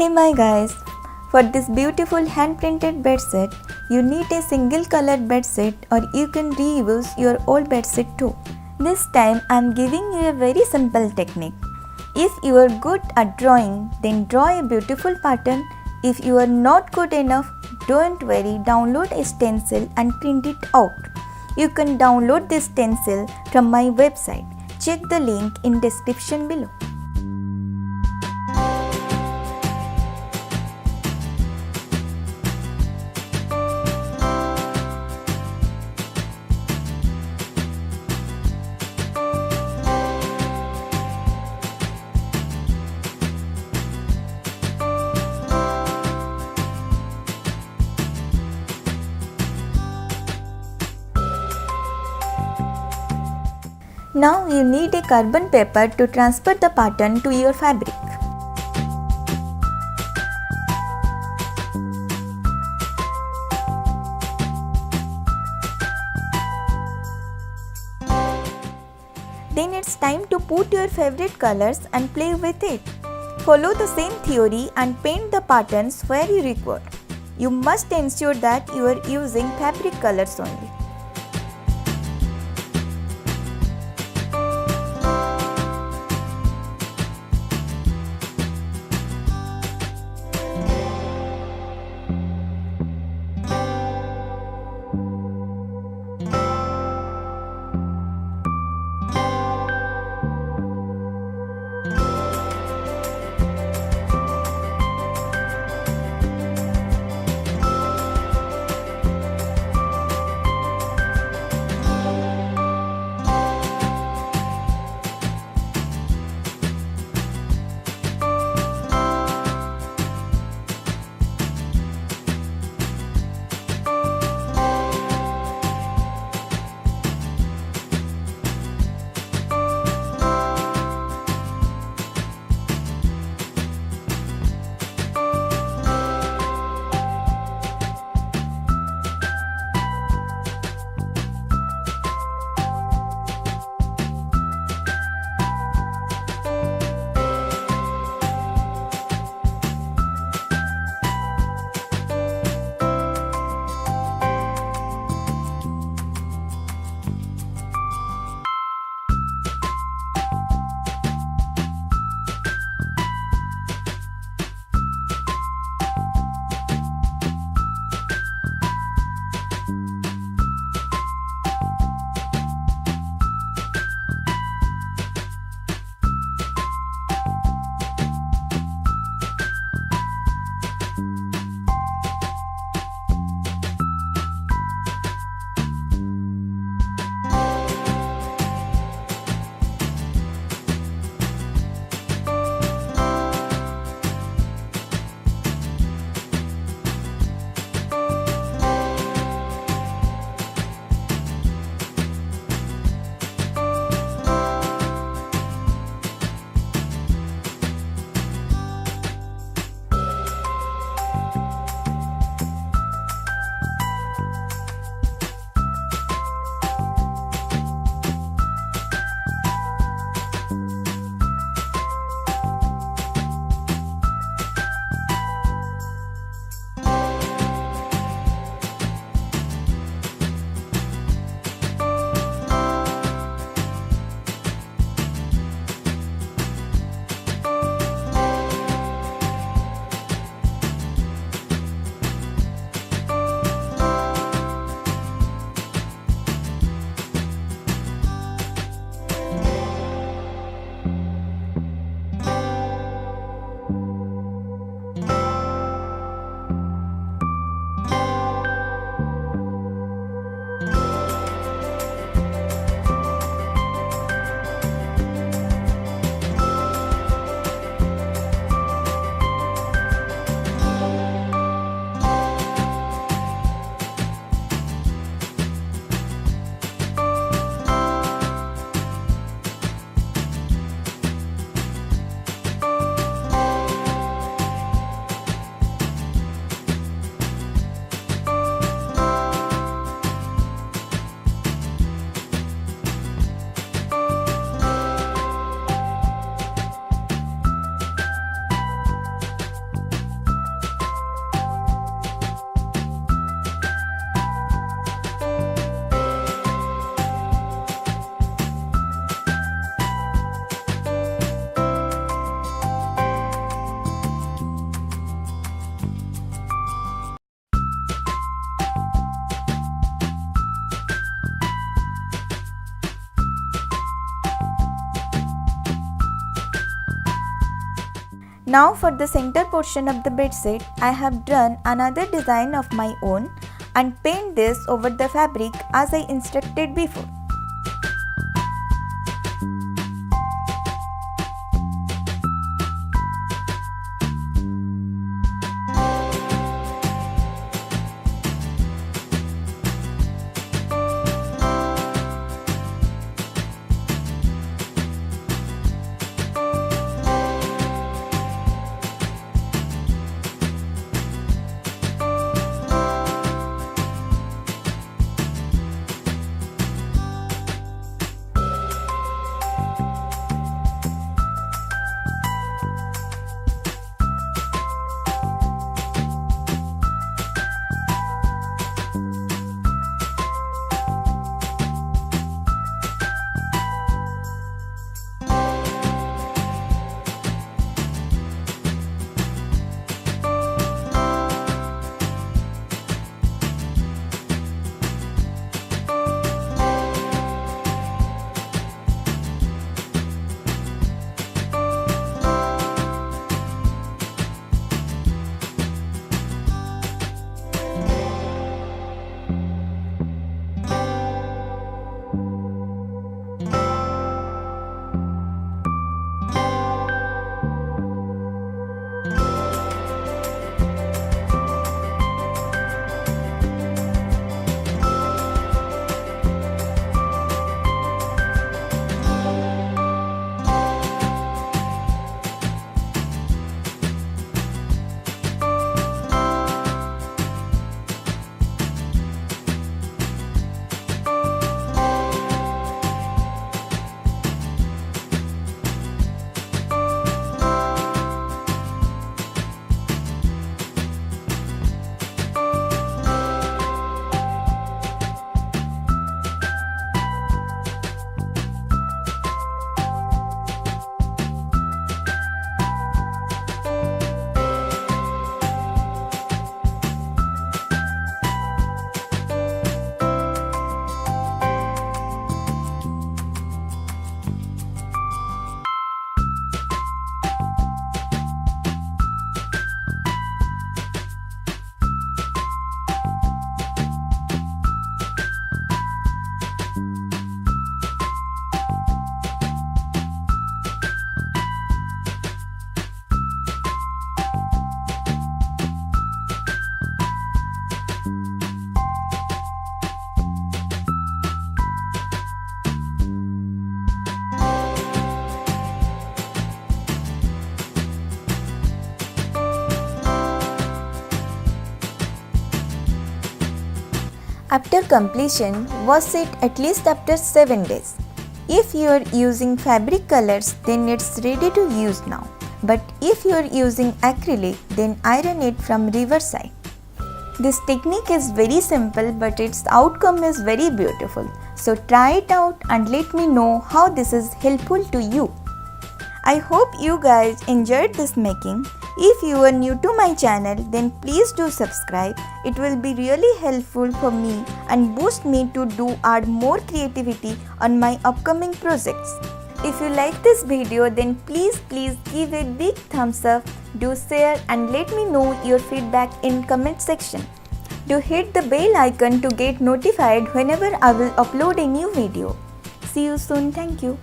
Hey my guys, for this beautiful hand printed bedsheet, you need a single colored bedsheet or you can reuse your old bedsheet too. This time I am giving you a very simple technique. If you are good at drawing, then draw a beautiful pattern. If you are not good enough, don't worry, download a stencil and print it out. You can download this stencil from my website. Check the link in description below. Now you need a carbon paper to transfer the pattern to your fabric. Then it's time to put your favorite colors and play with it. Follow the same theory and paint the patterns where you require. You must ensure that you are using fabric colors only. Now for the center portion of the bedsheet, I have drawn another design of my own and paint this over the fabric as I instructed before. After completion, wash it at least after 7 days. If you are using fabric colors, then it's ready to use now. But if you are using acrylic, then iron it from riverside. This technique is very simple, but its outcome is very beautiful. So try it out and let me know how this is helpful to you. I hope you guys enjoyed this making. If you are new to my channel, then please do subscribe. It will be really helpful for me and boost me to add more creativity on my upcoming projects. If you like this video, then please give a big thumbs up, do share and let me know your feedback in comment section. Do hit the bell icon to get notified whenever I will upload a new video. See you soon. Thank you.